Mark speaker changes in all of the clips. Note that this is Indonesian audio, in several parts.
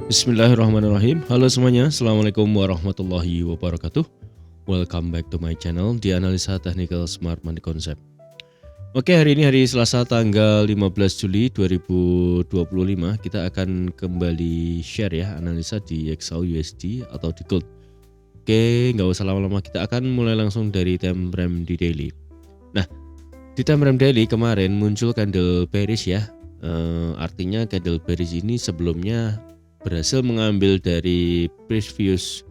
Speaker 1: Bismillahirrahmanirrahim. Halo semuanya, Assalamualaikum warahmatullahi wabarakatuh. Welcome back to my channel di Analisa Technical Smart Money Concept. Oke, hari ini hari Selasa tanggal 15 Juli 2025. Kita akan kembali share ya analisa di XAU-USD atau di Gold. Oke, nggak usah lama-lama, kita akan mulai langsung dari time frame di daily. Nah, di time frame daily kemarin muncul candle bearish ya. Artinya candle bearish ini sebelumnya berhasil mengambil dari previous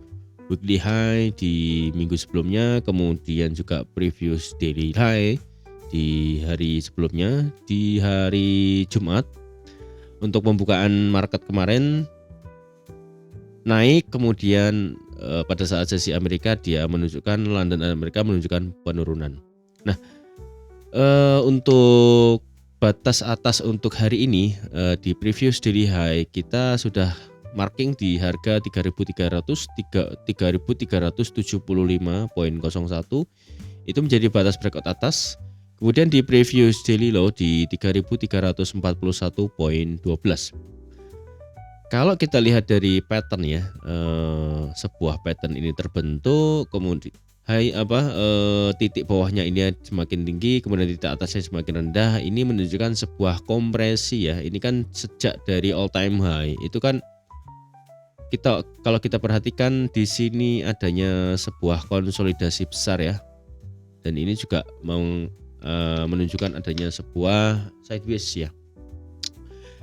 Speaker 1: weekly high di minggu sebelumnya, kemudian juga previous daily high di hari sebelumnya, di hari Jumat. Untuk pembukaan market kemarin naik, kemudian pada saat sesi Amerika dia menunjukkan London Amerika menunjukkan penurunan. Nah, untuk batas atas untuk hari ini di previous daily high kita sudah marking di harga 3.375.01 itu menjadi batas breakout atas. Kemudian di previous daily low di 3.341.12. Kalau kita lihat dari pattern ya, sebuah pattern ini terbentuk, kemudian titik bawahnya ini semakin tinggi, kemudian titik atasnya semakin rendah. Ini menunjukkan sebuah kompresi ya. Ini kan sejak dari all time high itu kan kalau kita perhatikan di sini adanya sebuah konsolidasi besar ya. Dan ini juga menunjukkan adanya sebuah sideways ya.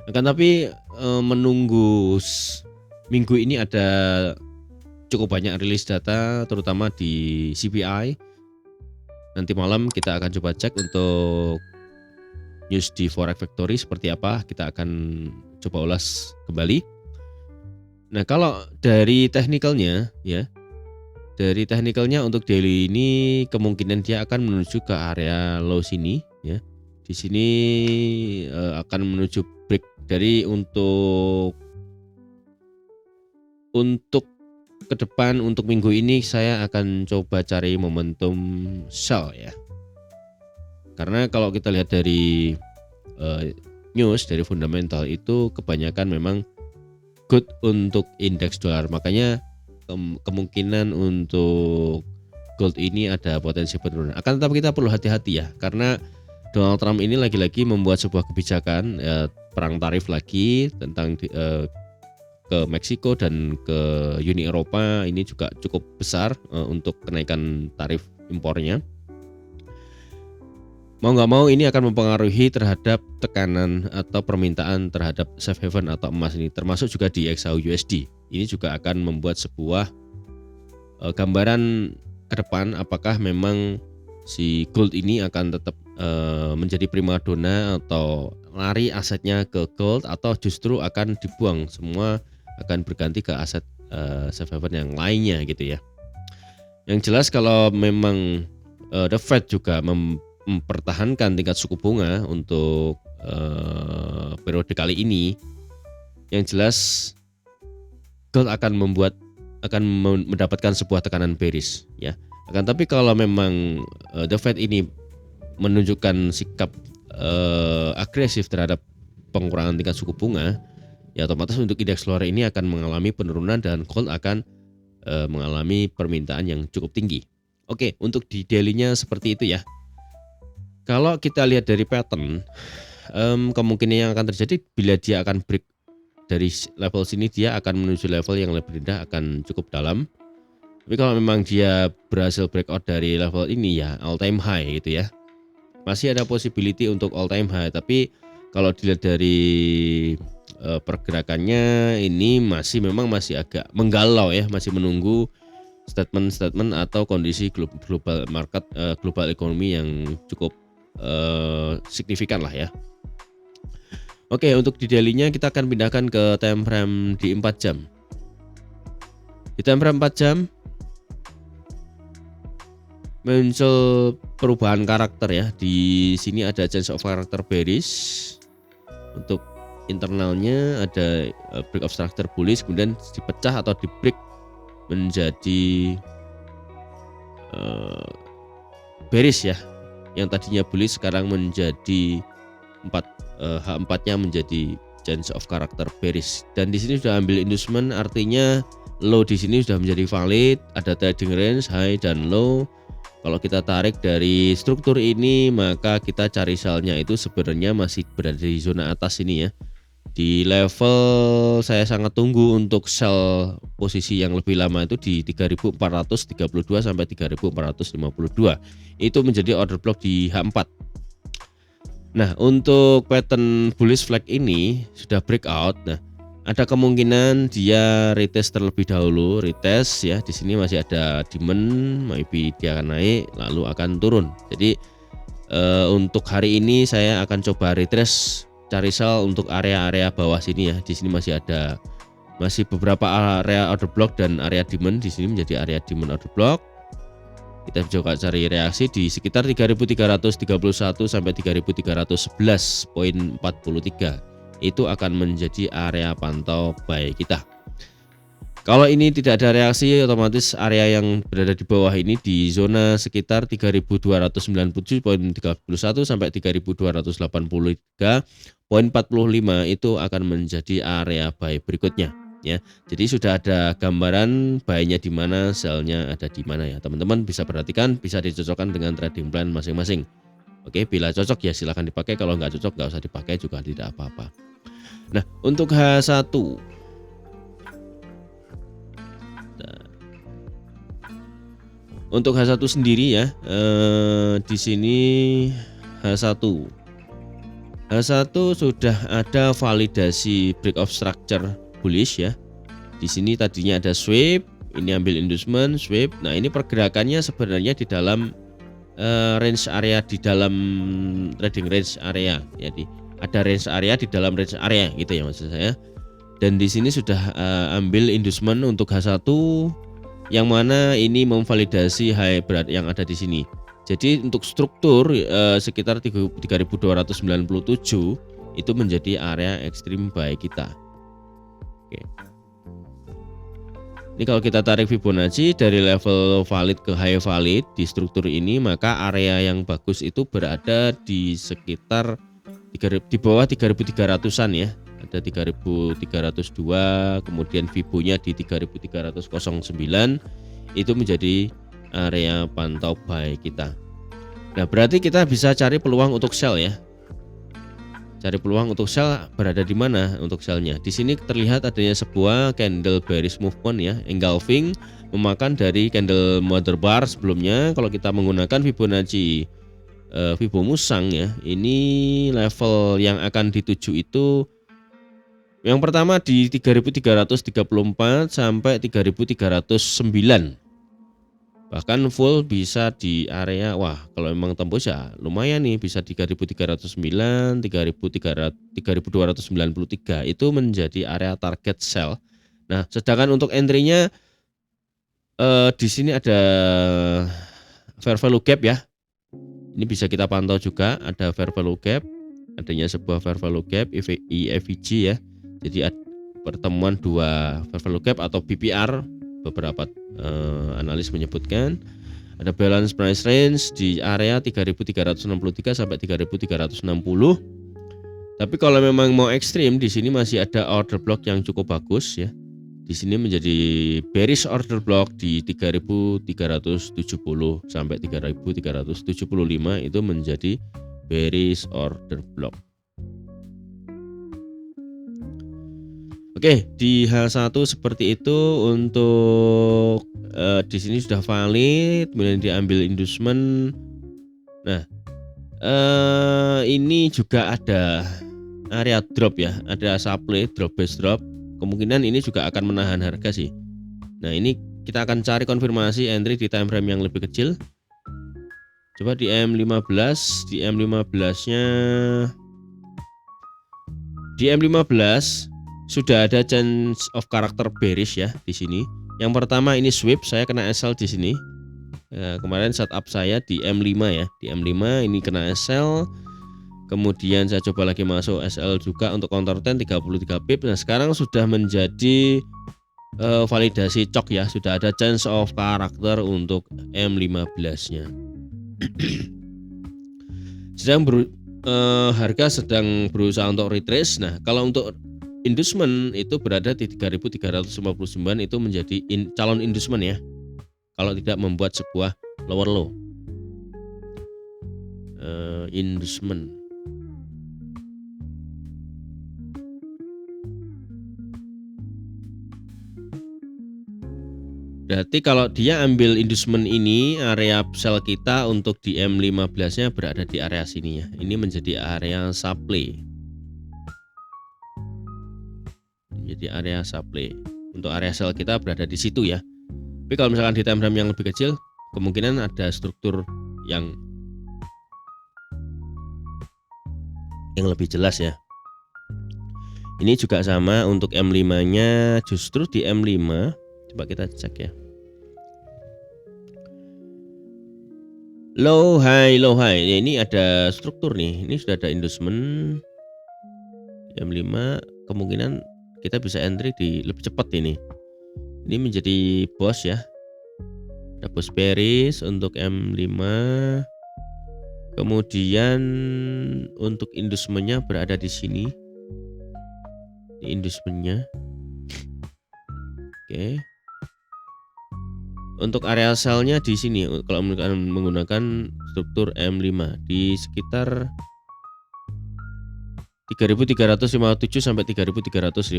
Speaker 1: Akan tapi menunggu minggu ini ada cukup banyak rilis data terutama di CPI. Nanti malam kita akan coba cek untuk news di Forex Factory seperti apa, kita akan coba ulas kembali. Nah, kalau dari technicalnya ya, dari technicalnya untuk daily ini kemungkinan dia akan menuju ke area low sini ya. Di sini akan menuju break dari untuk ke depan untuk minggu ini saya akan coba cari momentum sell ya. Karena kalau kita lihat dari news dari fundamental itu kebanyakan memang good untuk indeks dolar. Makanya kemungkinan untuk gold ini ada potensi penurunan. Akan tetapi kita perlu hati-hati ya, karena Donald Trump ini lagi-lagi membuat sebuah kebijakan perang tarif lagi tentang ke Meksiko dan ke Uni Eropa. Ini juga cukup besar untuk kenaikan tarif impornya. Mau nggak mau ini akan mempengaruhi terhadap tekanan atau permintaan terhadap safe haven atau emas ini, termasuk juga di XAU-USD. Ini juga akan membuat sebuah gambaran ke depan apakah memang si gold ini akan tetap menjadi primadona atau lari asetnya ke gold, atau justru akan dibuang semua, akan berganti ke aset safe haven yang lainnya gitu ya. Yang jelas kalau memang the Fed juga mempertahankan tingkat suku bunga untuk periode kali ini, yang jelas gold akan mendapatkan sebuah tekanan bearish ya. Akan tapi kalau memang the Fed ini menunjukkan sikap agresif terhadap pengurangan tingkat suku bunga, ya otomatis untuk indeks dolar ini akan mengalami penurunan dan gold akan mengalami permintaan yang cukup tinggi. Oke, untuk di daily-nya seperti itu ya. Kalau kita lihat dari pattern, kemungkinan yang akan terjadi bila dia akan break dari level sini, dia akan menuju level yang lebih rendah, akan cukup dalam. Tapi kalau memang dia berhasil breakout dari level ini ya all time high gitu ya, masih ada possibility untuk all time high. Tapi kalau dilihat dari pergerakannya ini memang masih agak menggalau ya, masih menunggu statement atau kondisi global market, global ekonomi yang cukup signifikan lah ya. Oke, untuk di daily-nya kita akan pindahkan ke time frame di 4 jam. Di time frame 4 jam muncul perubahan karakter ya. Di sini ada change of character bearish. Untuk internalnya ada break of structure bullish, kemudian dipecah atau di break menjadi bearish ya. Yang tadinya bullish sekarang menjadi H4-nya menjadi change of character bearish. Dan di sini sudah ambil inducement, artinya low di sini sudah menjadi valid, ada trading range high dan low. Kalau kita tarik dari struktur ini, maka kita cari sell-nya itu sebenarnya masih berada di zona atas ini ya. Di level saya sangat tunggu untuk sell posisi yang lebih lama itu di 3432 sampai 3452. Itu menjadi order block di H4. Nah, untuk pattern bullish flag ini sudah breakout. Nah, ada kemungkinan dia retest terlebih dahulu, retest ya. Di sini masih ada demand, maybe dia akan naik lalu akan turun. Jadi untuk hari ini saya akan coba retrace, cari sell untuk area-area bawah sini ya. Di sini masih beberapa area order block dan area demand. Di sini menjadi area demand order block. Kita coba cari reaksi di sekitar 3331 sampai 3311.43. Itu akan menjadi area pantau buy kita. Kalau ini tidak ada reaksi, otomatis area yang berada di bawah ini di zona sekitar 3297.31 sampai 3283.45 itu akan menjadi area buy berikutnya ya. Jadi sudah ada gambaran buy-nya di mana, sell-nya ada di mana ya. Teman-teman bisa perhatikan, bisa dicocokkan dengan trading plan masing-masing. Oke, bila cocok ya silahkan dipakai, kalau nggak cocok nggak usah dipakai juga tidak apa-apa. Nah, untuk H1 sendiri ya, di sini H1 sudah ada validasi break of structure bullish ya. Di sini tadinya ada sweep, ini ambil inducement, sweep. Nah, ini pergerakannya sebenarnya di dalam range area, di dalam trading range area. Jadi ada range area di dalam range area gitu ya maksud saya. Dan di sini sudah ambil inducement untuk H1 yang mana ini memvalidasi high berat yang ada di sini. Jadi untuk struktur sekitar 3297 itu menjadi area ekstrim buy kita. Oke. Ini kalau kita tarik Fibonacci dari level valid ke high valid di struktur ini, maka area yang bagus itu berada di sekitar di bawah 3300-an ya. Ada 3302, kemudian Fibonya di 3309, itu menjadi area pantau buy kita. Nah, berarti kita bisa cari peluang untuk sell ya. Cari peluang untuk sell berada di mana untuk sellnya? Di sini terlihat adanya sebuah candle bearish movement ya, engulfing, memakan dari candle mother bar sebelumnya. Kalau kita menggunakan Fibonacci Fibo Musang ya, ini level yang akan dituju itu yang pertama di 3334 sampai 3309. Bahkan full bisa di area, wah kalau memang tembus ya lumayan nih, bisa 3309, 3293 itu menjadi area target sell. Nah, sedangkan untuk entry-nya di sini ada fair value gap ya. Ini bisa kita pantau juga, ada fair value gap, adanya sebuah fair value gap EFG ya. Jadi pertemuan dua fair value gap atau BPR, beberapa analis menyebutkan ada balance price range di area 3363 sampai 3360. Tapi kalau memang mau ekstrim, di sini masih ada order block yang cukup bagus ya. Di sini menjadi bearish order block di 3370 sampai 3375, itu menjadi bearish order block. Oke, di H1 seperti itu. Untuk di sini sudah valid, kemudian diambil inducement. Nah, ini juga ada area drop ya, ada supply drop base drop. Kemungkinan ini juga akan menahan harga sih. Nah, ini kita akan cari konfirmasi entry di time frame yang lebih kecil. Coba di M15, di M15-nya, di M15 sudah ada change of character bearish ya di sini. Yang pertama ini sweep, saya kena SL di sini. Kemarin setup saya di M5 ya, di M5 ini kena SL. Kemudian saya coba lagi masuk SL juga untuk counter 10 33 pip. Nah, sekarang sudah menjadi validasi cok ya, sudah ada change of character untuk M15-nya. harga sedang berusaha untuk retrace. Nah, kalau untuk inducement itu berada di 3.359 itu menjadi calon inducement ya. Kalau tidak membuat sebuah lower low. Inducement. Berarti kalau dia ambil inducement ini, area sell kita untuk di M15-nya berada di area sini ya. Ini menjadi area supply. Jadi area supply. Untuk area sell kita berada di situ ya. Tapi kalau misalkan di time frame yang lebih kecil, kemungkinan ada struktur yang lebih jelas ya. Ini juga sama untuk M5-nya, justru di M5 coba kita cek ya. Low high ya, ini ada struktur nih. Ini sudah ada inducement M5, kemungkinan kita bisa entry di lebih cepat ini. Ini menjadi boss ya. Ada boss bearish untuk M5. Kemudian untuk inducementnya berada di sini. Ini inducementnya. Oke. Untuk area sell-nya di sini kalau menggunakan struktur M5 di sekitar 3.357 sampai 3.359.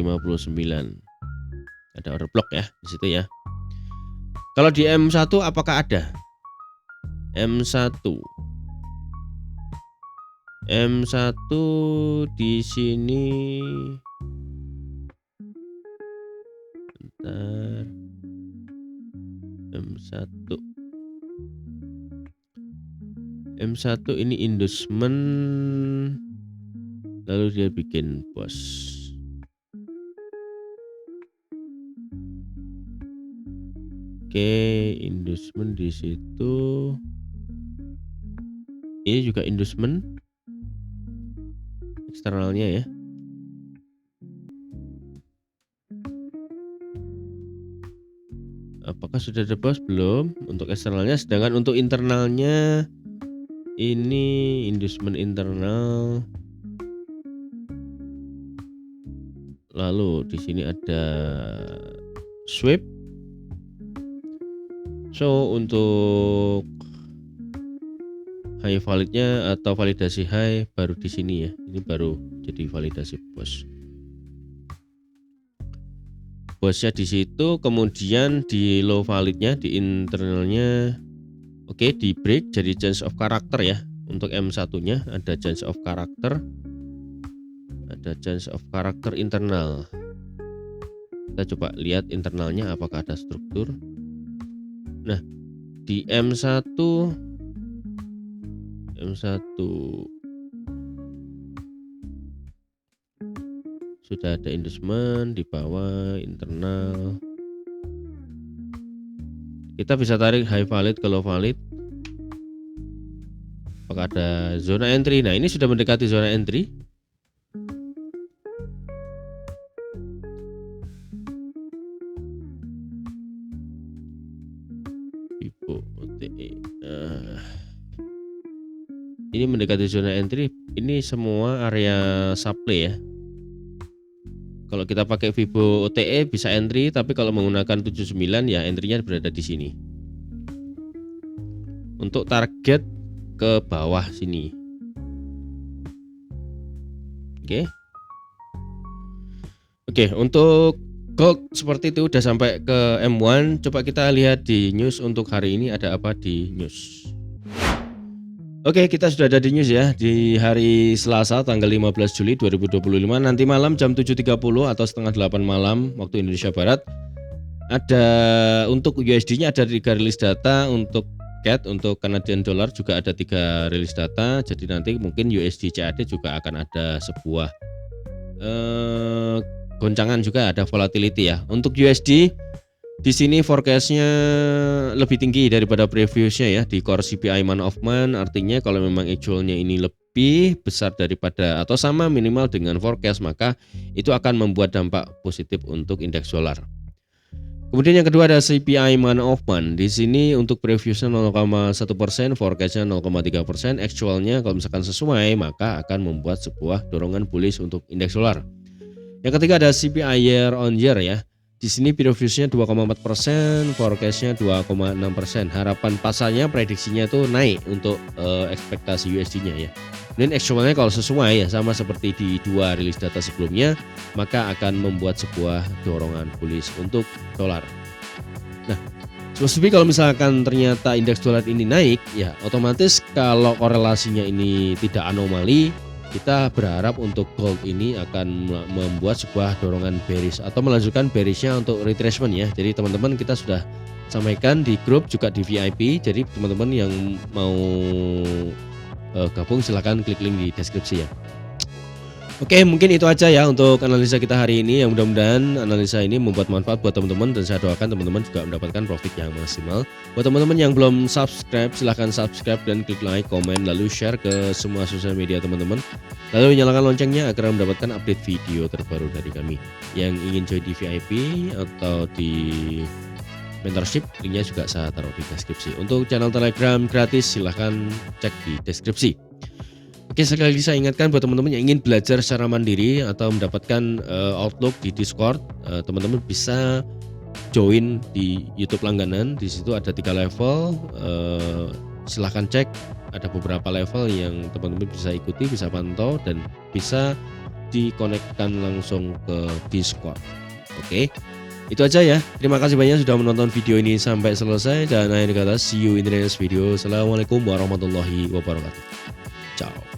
Speaker 1: Ada order block ya di situ ya. Kalau di M1 apakah ada? M1 di sini. Bentar. M1 ini inducement, lalu dia bikin boss. Oke, inducement di situ. Ini juga inducement eksternalnya ya. Apakah sudah ada boss? Belum untuk eksternalnya, sedangkan untuk internalnya ini inducement internal. Lalu di sini ada sweep. So untuk high validnya atau validasi high baru di sini ya. Ini baru jadi validasi boss. Bosnya di situ, kemudian di low validnya, di internalnya, oke, di break jadi change of character ya. Untuk M1-nya ada change of character, ada change of character internal. Kita coba lihat internalnya apakah ada struktur. Nah, di M1 sudah ada inducement di bawah internal. Kita bisa tarik high valid ke low valid. Apakah ada zona entry? Nah, ini sudah mendekati zona entry. Vibo OTE. Ini mendekati zona entry. Ini semua area supply ya. Kalau kita pakai Vibo OTE bisa entry, tapi kalau menggunakan 79 ya entry-nya berada di sini. Untuk target ke bawah sini. Oke, untuk gold seperti itu udah sampai ke M1. Coba kita lihat di news untuk hari ini ada apa di news. Oke, kita sudah ada di news ya, di hari Selasa tanggal 15 Juli 2025, nanti malam jam 7.30 atau setengah 8 malam waktu Indonesia Barat. Ada untuk USD-nya ada 3 rilis data, untuk CAD, untuk Canadian Dollar juga ada 3 rilis data. Jadi nanti mungkin USD CAD juga akan ada sebuah goncangan, juga ada volatility ya. Untuk USD di sini forecastnya lebih tinggi daripada previousnya ya di core CPI month of month. Artinya kalau memang actualnya ini lebih besar daripada atau sama minimal dengan forecast, maka itu akan membuat dampak positif untuk indeks dolar. Kemudian yang kedua ada CPI month of month. Di sini untuk previousnya 0,1%, forecastnya 0,3%, actualnya kalau misalkan sesuai maka akan membuat sebuah dorongan bullish untuk indeks dolar. Yang ketiga ada CPI year on year ya. Di sini previousnya 2,4%, forecastnya 2,6%. Harapan pasarnya prediksinya itu naik untuk ekspektasi USD-nya ya. Dan actualnya kalau sesuai ya sama seperti di dua rilis data sebelumnya, maka akan membuat sebuah dorongan bullish untuk dolar. Nah, spesifik kalau misalkan ternyata indeks dolar ini naik, ya otomatis kalau korelasinya ini tidak anomali, kita berharap untuk gold ini akan membuat sebuah dorongan bearish atau melanjutkan bearishnya untuk retracement ya. Jadi teman-teman kita sudah sampaikan di grup juga di VIP. Jadi teman-teman yang mau gabung silahkan klik link di deskripsi ya. Oke, mungkin itu aja ya untuk analisa kita hari ini. Yang mudah-mudahan analisa ini membuat manfaat buat teman-teman dan saya doakan teman-teman juga mendapatkan profit yang maksimal. Buat teman-teman yang belum subscribe, silahkan subscribe dan klik like, komen, lalu share ke semua sosial media teman-teman. Lalu nyalakan loncengnya agar mendapatkan update video terbaru dari kami. Yang ingin join di VIP atau di mentorship, linknya juga saya taruh di deskripsi. Untuk channel Telegram gratis silahkan cek di deskripsi. Oke, sekali lagi saya ingatkan buat teman-teman yang ingin belajar secara mandiri atau mendapatkan Outlook di Discord, teman-teman bisa join di YouTube langganan. Di situ ada 3 level, silahkan cek. Ada beberapa level yang teman-teman bisa ikuti, bisa pantau dan bisa dikonekkan langsung ke Discord. Oke, itu aja ya. Terima kasih banyak sudah menonton video ini sampai selesai dan akhir kata see you in the next video. Assalamualaikum warahmatullahi wabarakatuh. Ciao.